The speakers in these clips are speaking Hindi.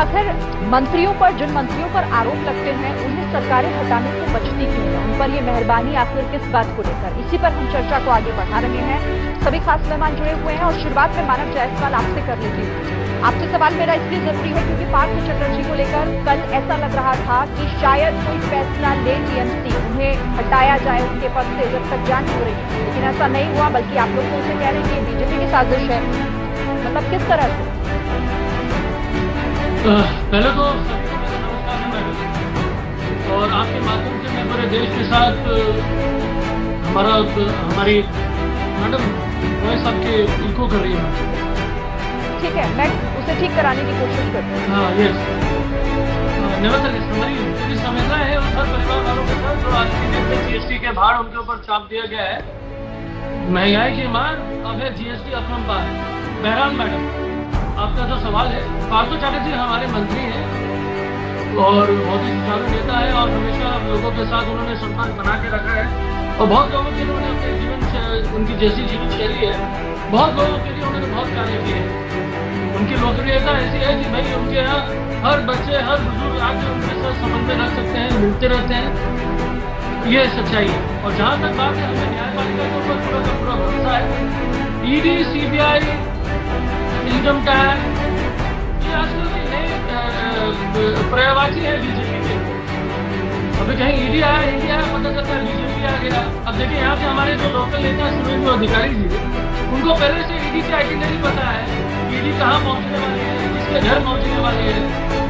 आखिर मंत्रियों पर, जिन मंत्रियों पर आरोप लगते हैं, उन्हें सरकारें हटाने से बचती क्यों है? उन पर ये मेहरबानी आखिर किस बात को लेकर? इसी पर हम चर्चा को आगे बढ़ा रहे हैं। सभी खास मेहमान जुड़े हुए हैं और शुरुआत में मानव जायसवाल आपसे कर लेती हूँ। आपसे सवाल मेरा इसलिए जरूरी है क्योंकि पार्थ चटर्जी को लेकर कल ऐसा लग रहा था कि शायद कोई फैसला ले टीएमसी, उन्हें हटाया जाए उनके पद से जब तक जांच हो रही है, लेकिन ऐसा नहीं हुआ, बल्कि आप लोग तो उसे कह रहे हैं कि बीजेपी की साजिश है। मतलब किस तरह से? पहले तो नमस्कार है मैडम, और आपके माध्यम से मैं पूरे देश के साथ हमारी मैडम वॉइस आपके इको कर रही है। ठीक है, मैं उसे ठीक कराने की कोशिश करती हूँ। हाँ, यस। नेवरथलेस हमारी पूरी संवेदना है उन हर परिवार वालों के साथ जो आज की डेट में जीएसटी के भार उनके ऊपर चाप दिया गया है। महंगाई की मार, अब है जीएसटी अफरम पार। बहरहाल मैडम, आपका जो सवाल है, पार्थ चटर्जी हमारे मंत्री हैं और बहुत ही सुचारू नेता है और हमेशा लोगों के साथ उन्होंने संपर्क बना के रखा है और बहुत लोगों के लिए उन्होंने अपने जीवन, उनकी जैसी जीवन शैली है, बहुत लोगों के लिए उन्होंने बहुत कार्य किए हैं। उनकी लोकप्रियता ऐसी है कि भाई उनके यहाँ हर बच्चे, हर बुजुर्ग आके उनके साथ संबंध में रख सकते हैं, मिलते रहते हैं। ये सच्चाई है। और जहाँ तक बात है, हमें न्यायपालिका के ऊपर पूरा का पूरा भरोसा है। ईडी, सीबीआई, इनकम टैक्स, ये आजकल की नई पर्यायवाची है बीजेपी के। अभी कहीं ईडी आया, पता चलता है बीजेपी आ गया। अब देखिए, यहाँ से हमारे जो लोकल नेता सुरेंद्र अधिकारी जी, उनको पहले से ईडी की आइटिनरी पता है, ईडी कहाँ पहुंचने वाली है, किसके घर पहुंचने वाली है।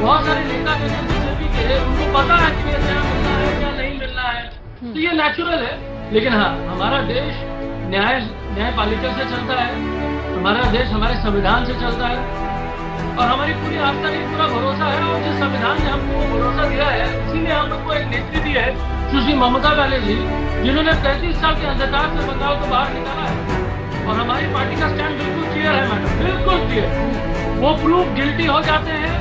बहुत सारे नेता बीजेपी के हैं, उनको पता है कि क्या मिलना है, क्या नहीं मिलना है, तो ये नेचुरल है। लेकिन हाँ, हमारा देश न्यायपालिका से चलता है, हमारा देश हमारे संविधान से चलता है और हमारी पूरी आस्था की पूरा भरोसा है। और जिस संविधान ने हमको भरोसा दिया है, इसीलिए हम लोग को एक नेत्री दी है, सुश्री ममता बनर्जी, जिन्होंने 35 साल के अंधकार से बंगाल को बाहर निकाला है। और हमारी पार्टी का स्टैंड बिल्कुल क्लियर है मैडम, बिल्कुल क्लियर। वो प्रूफ गिल्टी हो जाते हैं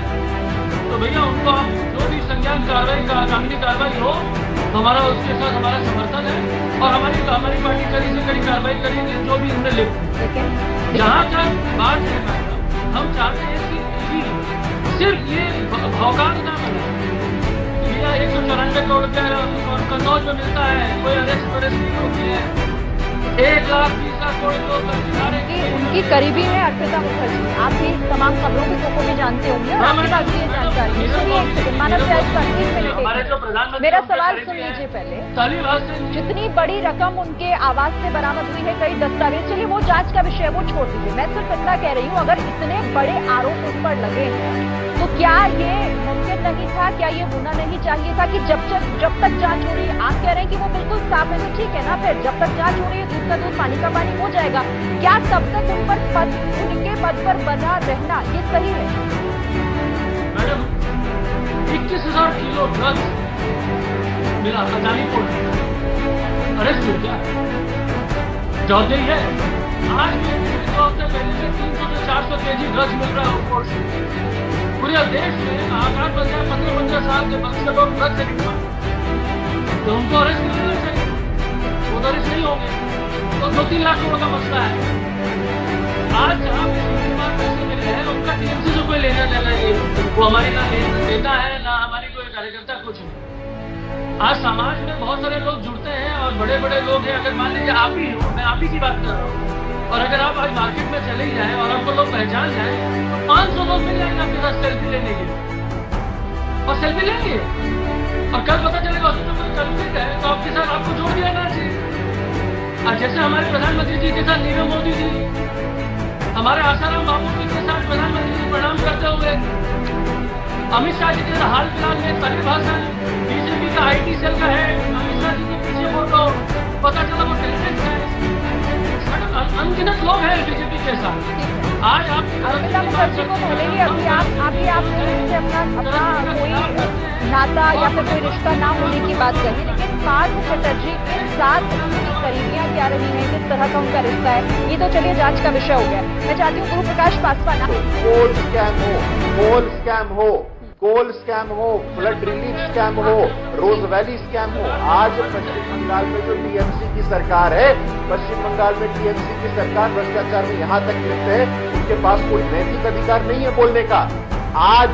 तो भैया उनको आप जो भी संज्ञान कार्रवाई, कानूनी कार्रवाई हो, हमारा उसके साथ हमारा समर्थन है और हमारी पार्टी कड़ी से कड़ी कार्रवाई करेगी, जो भी उनमें लिख। जहाँ तक बात है मैडम, हम चाहते हैं कि सिर्फ ये भौकाल ना बने। भैया 194 करोड़ रुपया कन्नौज में मिलता है, कोई अरेस्ट नहीं होती है। 1,20,00,000 करोड़ उनकी करीबी है अर्पिता मुखर्जी। आप भी तमाम खबरों के को भी जानते होंगे और आपके पास ये जानकारी है। सुनिए एक सेकंड, मानव जायसवाल, 1 मिनट, मेरा सवाल सुन लीजिए पहले। जितनी बड़ी रकम उनके आवास से बरामद हुई है, कई दस्तावेज, चलिए वो जांच का विषय, वो छोड़ दीजिए। मैं सिर्फ इतना कह रही हूँ, अगर इतने बड़े आरोप उन पर लगे हैं तो क्या ये मुमकिन नहीं था, क्या ये होना नहीं चाहिए था कि जब तक जांच हो रही है, आप कह रहे हैं कि वो बिल्कुल साफ है, तो ठीक है ना, फिर जब तक जांच हो रही है दूध का दूध पानी का पानी हो जाएगा। क्या तब तक उनके पद पर बना रहना ये सही है? मैडम, 21,000 किलो ड्रग्स मिला अदानी को, अरेस्ट हो गया, जौहरी है। आज भी 2 हफ्ते पहले से 300 से 400 केजी ड्रग्स मिल रहा है ऊपर से। पूरे देश में आकार बन गया, 15 साल के बच्चे लोग ड्रग्स से निकला, तो उनको अरेस्ट नहीं करना चाहिए, वो तो अरेस्ट नहीं होंगे। तो 2-3 लाख करोड़ का मसला है। आज जहाँ पैसे मिले हैं, उनका टीएमसी से कोई लेना देना नहीं, वो हमारी ना नेता है ना हमारी कोई कार्यकर्ता, कुछ नहीं। आज समाज में बहुत सारे लोग जुड़ते हैं और बड़े बड़े लोग हैं। अगर मान लीजिए आप ही हो, मैं आप ही की बात कर रहा हूँ, और अगर आप आज मार्केट में चले जाए और आपको लोग पहचान जाए, तो 500 लोग मिल जाएंगे आपके साथ सेल्फी लेने के, और सेल्फी लेंगे और कल पता चलेगा हॉस्पिटल कल्पित है तो आपके साथ आपको जोड़ दिया जाना चाहिए। आज जैसे हमारे प्रधानमंत्री जी के साथ नीरव मोदी जी, हमारे आसाराम बाबू जी के साथ प्रधानमंत्री जी प्रणाम करते हुए, अमित शाह जी के हाल फिलहाल में तमिल भाषा बीजेपी का IT सेल का है, अमित शाह जी के पीछे फोटो, पता चला वो टेलीविजन है। अनगिनत लोग हैं बीजेपी के साथ। आज आप अर्पिता मुखर्जी को भले ही अभी आप से अपना कोई नाता या फिर कोई रिश्ता ना होने की बात कही, लेकिन पार्थ चटर्जी के साथ करीबियां क्या रही हैं, किस तरह का उनका रिश्ता है, ये तो चलिए जांच का विषय हो गया। मैं चाहती हूँ गुरु प्रकाश पासवान। कोल स्कैम हो, कोल स्कैम हो, फ्लड रिलीफ स्कैम हो, रोज वैली स्कैम हो, आज पश्चिम बंगाल में जो टीएमसी की सरकार है, पश्चिम बंगाल में टीएमसी की सरकार भ्रष्टाचार में यहां तक लिप्त है, उनके पास कोई नैतिक अधिकार नहीं है बोलने का। आज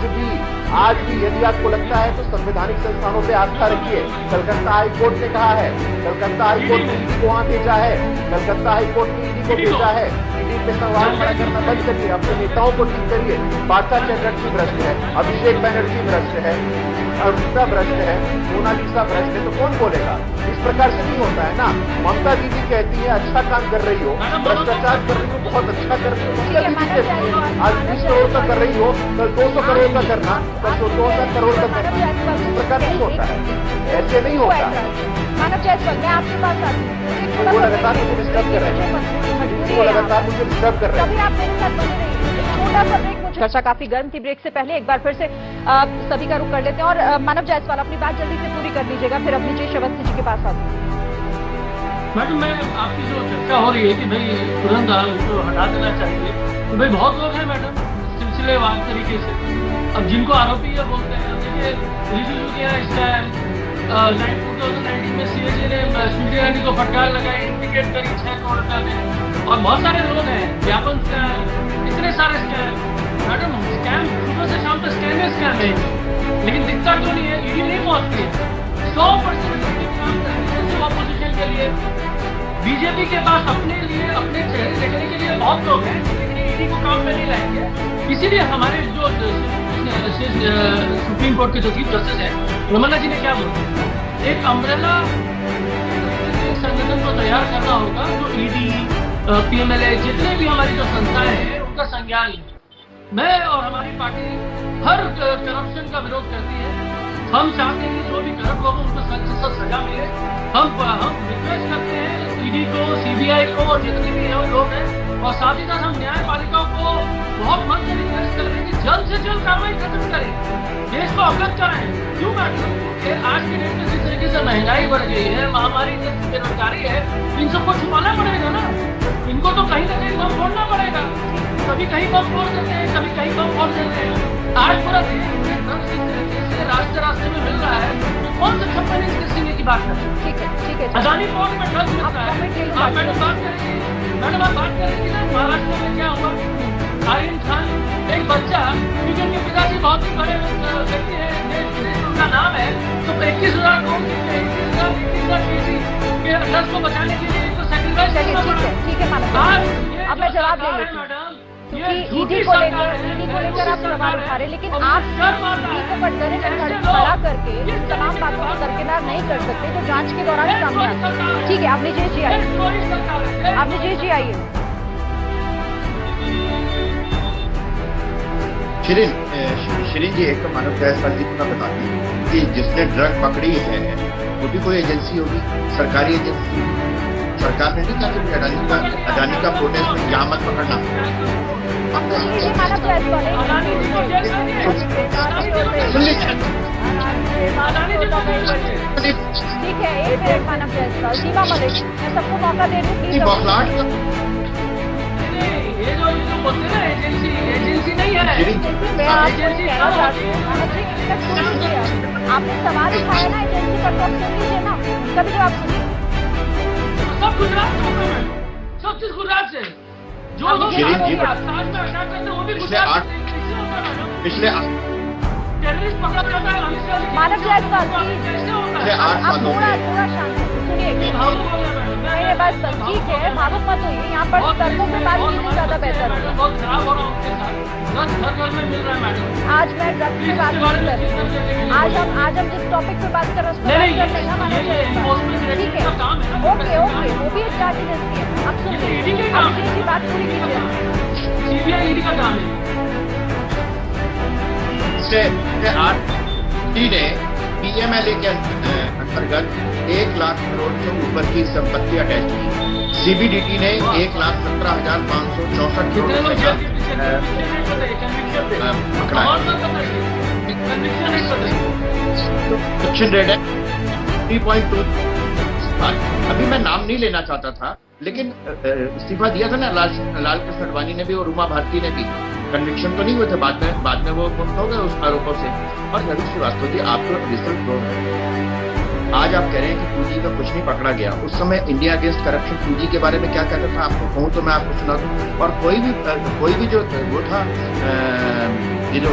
भी यदि आपको लगता है तो संवैधानिक संस्थानों पे आस्था रखिए। कलकत्ता हाई कोर्ट ने कहा है, कलकत्ता हाई कोर्ट ने ईडी को वहां भेजा है, कलकत्ता हाई कोर्ट ने ईडी को भेजा है। ईडी पे सवाल खड़ा करना बंद करिए, अपने नेताओं को ठीक करिए। पार्था चैटर्जी भ्रष्ट है, अभिषेक बनर्जी भ्रष्ट है, अरुणिता भ्रष्ट है, मोनालिसा भ्रष्ट है, तो कौन बोलेगा? इस प्रकार से नहीं होता है ना। ममता दीदी कहती है अच्छा काम कर रही हो, भ्रष्टाचार कर रही हो, बहुत अच्छा कर रही हो। ममता दीदी कहती है आज 20 करोड़ का कर रही हो, कल 200 करोड़ का करना, कल 2,000 करोड़ का करना। इस प्रकार नहीं होता है, ऐसे नहीं होता है। मानव जायसवाल, मैं आपके पास आती हूँ। वो लगातार मुझे डिस्टर्ब कर रहे हैं, वो लगातार मुझे डिस्टर्ब कर रहे हैं। तभी आप मेरे साथ बने रहिए। एक छोटा सा ब्रेक, मुझे चर्चा काफी गर्म थी। ब्रेक से पहले एक बार फिर से सभी का रुख कर लेते हैं और मानव जायसवाल अपनी बात जल्दी से पूरी कर लीजिएगा, फिर अपनी जय अवस्थी जी के पास आती हूँ। मैडम, मैं आपकी जो चर्चा हो रही है कि भाई तुरंत उनको हटा देना चाहिए, तो भाई बहुत लोग हैं मैडम सिलसिलेवार तरीके से। अब जिनको आरोपी ये बोलते हैं, देखिए रिजू किया स्कैम, 2019 में सीएजी ने स्मृति ईरानी को फटकार लगाई, इंडिकेट करी 6 करोड़ रुपया में, और बहुत सारे लोग हैं, व्यापन स्कैम, इतने सारे स्कैम। मैडम स्कैम सुबह से शाम तक स्कैम है, लेकिन दिखता क्यों नहीं है? ईडी नहीं पहुंचती है। 100% काम करती है ऑपोजिशन के लिए। बीजेपी के पास अपने लिए अपने चेहरे देखने के लिए बहुत लोग हैं, लेकिन ईडी को काम पे नहीं लाएंगे। इसीलिए हमारे जो सुप्रीम कोर्ट के जो चीफ जस्टिस हैं रमन्ना जी ने क्या बोला, एक अम्ब्रेला संगठन को तैयार करना होगा जो ईडी, पीएमएलए, जितने भी हमारी जो संस्थाएं हैं उनका संज्ञान ले। मैं और हमारी पार्टी हर करप्शन का विरोध करती है। हम चाहते हैं कि जो भी करप्ट लोग उनको सख्त से सख्त सजा मिले। हम रिक्वेस्ट करते हैं ईडी को, सीबीआई को और जितने भी लोग हैं, और साथ ही साथ हम न्यायपालिका को बहुत मन से रिक्वेस्ट कर रहे हैं कि जल्द से जल्द कार्रवाई खत्म करें, देश को अवगत कराएं। क्यों मैडम, आज के डेट में जिस तरीके से महंगाई बढ़ गई है, महामारी जैसी बेरोजगारी है, इन सबको छुपाना पड़ेगा ना। इनको तो कहीं ना कहीं बम फोड़ना पड़ेगा। कभी कहीं बम फोड़ देते हैं, कभी कहीं बम फोड़ देते हैं। आज पूरा रास्ते में मिल रहा है, तो कौन सा 56 इंच के सीने की बात कर रहे हैं? ठीक है। अदानी पोर्ट में ड्रग्स मिलता है। आप मैडम बात करेंगे ना महाराष्ट्र में क्या हुआ? आरिन खान एक बच्चा, क्योंकि उनके पिताजी बहुत ही बड़े व्यक्ति है, उनका नाम है, तो 21,000 केजी के ड्रग्स को बचाने के लिए तो सेक्रीफाइस करना पड़ा। ठीक है मानव, अब मैं जवाब दे लेती हूँ। क्योंकि ईडी को लेकर आप सवाल उठा रहे, लेकिन आप ईडी को कटघरे में खड़ा करके तमाम बातों को दरकिनार नहीं कर सकते जो जांच के दौरान सामने आती है। ठीक है, आप लीजिए जी आइए, आप लीजिए जी आइए। शिरीन जी, एक तो मानव जायसवाल जी को मैं बताती हूँ कि जिसने ड्रग पकड़ी है वो भी कोई एजेंसी होगी, सरकारी एजेंसी। सरकार ने नहीं कहा कि अडानी का प्रोटेस्ट में यहाँ मत पकड़ना। ठीक है, एक मिनट मानव जायसवाल, सीमा मलिक, मैं सबको मौका दे दूँ। बौखलाहट ये जो बोलते हैं ना एजेंसी नहीं है। मैं आपको कहना चाहती हूँ, आपने सवाल उठाया ना एजेंसी का, तो आप सुन लीजिए ना, कभी जवाब सुनिए। सब गुजरात से होता है, सब चीज गुजरात से। जो लोग वो भी गुजरात से। पिछले टेररिस्ट पकड़ा जाता है मानव जायसवाल आप थोड़ा शांत सुनिए। मेरे बात ठीक है, मालूम मत होइए, यहाँ पर तर्कों पे बात कीजिए, ज्यादा बेहतर है। बहुत खराब हो रहा हूँ उनके साथ, घर में मिल रहा है मैडम। आज मैं ड्रग्स पे बात नहीं कर रही, आज हम जिस टॉपिक पे बात कर रहे हैं उस पर बात कर लेना मानव जायसवाल। ठीक है, ओके, वो भी एक जांच एजेंसी है। अब सुनिए, अब बात पूरी कीजिए। सीबीआई ईडी का काम है। ईडी ने पीएमएलए के अंतर्गत 1 लाख करोड़ से ऊपर की संपत्ति अटैच की। सीबीडीटी ने 1,17,564 करोड़ रुपए का पकड़ा है। 3.2। अभी मैं नाम नहीं लेना चाहता था, लेकिन इस्तीफा दिया था ना लाल कृष्ण आडवाणी ने भी और उमा भारती ने भी। कन्विक्शन तो नहीं हुए थे, बाद में वो मुक्त हो गए उस आरोपों से। और रवि श्रीवास्तव जी, आपको रिजल्ट दो है। आज आप कह रहे हैं कि 2G में कुछ नहीं पकड़ा गया। उस समय इंडिया अगेंस्ट करप्शन 2G के बारे में क्या कहता था, आपको कहूँ तो मैं आपको सुना दूं। और कोई भी जो वो था, ये जो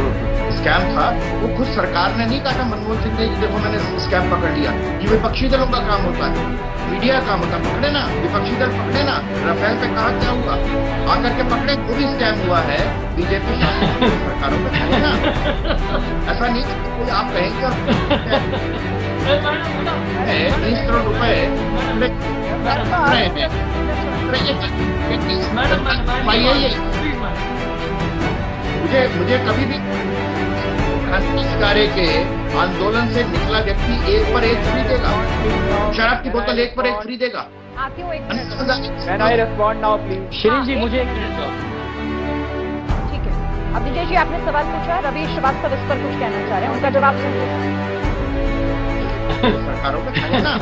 स्कैम था वो खुद सरकार ने नहीं कहा था मनमोहन सिंह ने कि देखो मैंने स्कैम पकड़ लिया। ये विपक्षी दलों का काम होता है, मीडिया का काम होता है। पकड़े ना, विपक्षी दल पकड़े ना। राफेल पे कहा क्या हुआ, आकर के पकड़े, वो भी स्कैम हुआ है बीजेपी सरकारों में है ना। ऐसा नहीं कोई आप कहेंगे 20 करोड़ रुपए मुझे कभी भी क्रांतिकारी के आंदोलन से निकला व्यक्ति एक पर एक फ्री देगा, शराब की बोतल एक पर एक फ्री देगा। आती हूँ 1 मिनट। Can I respond now, please? Shirin ji मुझे 1 मिनट दो। ठीक है, अब विजय जी आपने सवाल पूछा, रवि श्रीवास्तव इस पर कुछ कहना चाह रहे हैं, उनका जवाब सुनिए। सरकारों में है ना,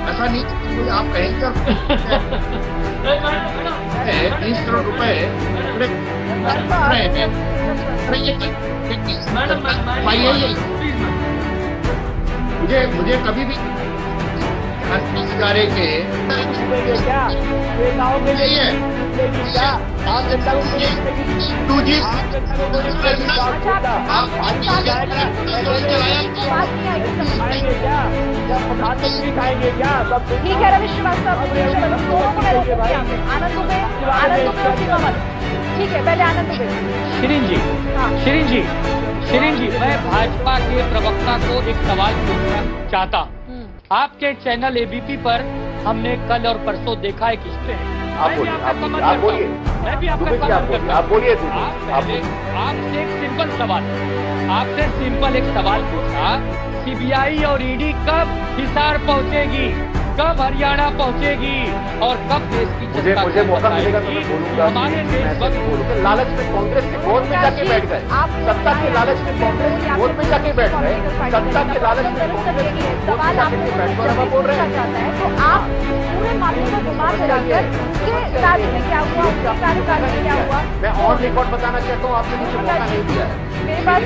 ऐसा नहीं कोई आप कहेंगे 20 करोड़ रुपए मुझे कभी भी क्रांतिकारी के ठीक है रवि श्रीवास्तव, आनंद दुबे उसी कमल। ठीक है, पहले आनंद दुबे। शिरीन जी, हाँ। शिरीन जी, मैं भाजपा के प्रवक्ता को एक सवाल पूछना चाहता हूँ। आपके चैनल एबीपी पर हमने कल और परसों देखा एक स्टेट। आप बोलिए, मैं भी आपका समर्थन करता हूं। आप बोलिए। आपसे एक सिंपल सवाल, आपसे सिंपल एक सवाल पूछा, सीबीआई और ईडी कब हिसार पहुंचेगी, कब हरियाणा पहुंचेगी और कब देश की जनता मुझे मौका मिलेगा तो मैं बोलूंगा। हमारे देश लालच में कांग्रेस के वोट में जाके बैठ गए, सत्ता के लालच में कांग्रेस के वोट में जाके बैठ गए, सत्ता के लालच में कांग्रेस के सवाल आपको बोल रहे चाहता है तो आप पूरे मामले को घुमा फिराकर कि राज्य में क्या हुआ, कार्यकाल में क्या हुआ। मैं ऑन रिकॉर्ड बताना चाहता हूँ, आपने मुझे मौका नहीं दिया है। मेरे पास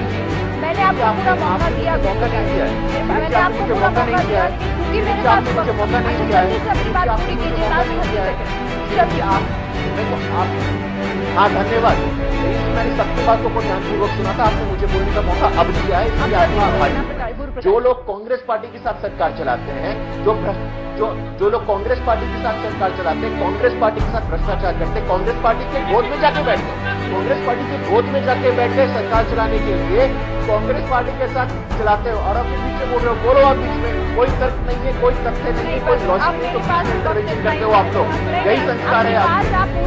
मैंने आपको पूरा मौका दिया, मौका नहीं दिया है, मैंने आपको पूरा मौका दिया है, क्योंकि मेरे पास मुझे मौका नहीं दिया है। अपनी बात पूरी कीजिए। हाँ धन्यवाद। लेकिन मैंने सबकी बात को ध्यानपूर्वक सुना था, आपने मुझे बोलने का मौका अब दिया है, इसलिए आपका आभारी। जो लोग कांग्रेस पार्टी के साथ सरकार चलाते हैं, जो लोग कांग्रेस पार्टी के साथ सरकार चलाते हैं, कांग्रेस पार्टी के साथ भ्रष्टाचार करते हैं, कांग्रेस पार्टी के गोद में जाके बैठ गए, कांग्रेस पार्टी के गोद में जाके बैठ गए सरकार चलाने के लिए, कांग्रेस पार्टी के साथ चलाते हो और अपने पीछे बोल रहे हो। बोलो आप बीच में, कोई तर्क नहीं है, कोई तथ्य नहीं है, कोई लॉजिक नहीं, तो इंटरवेंशन करते हो आप लोग। यही संस्कार है आप,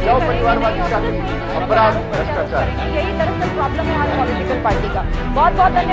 जो परिवारवादी शासन, अपराध, भ्रष्टाचार। यही दरअसल प्रॉब्लम है हमारी पॉलिटिकल पार्टी का। बहुत बहुत धन्यवाद।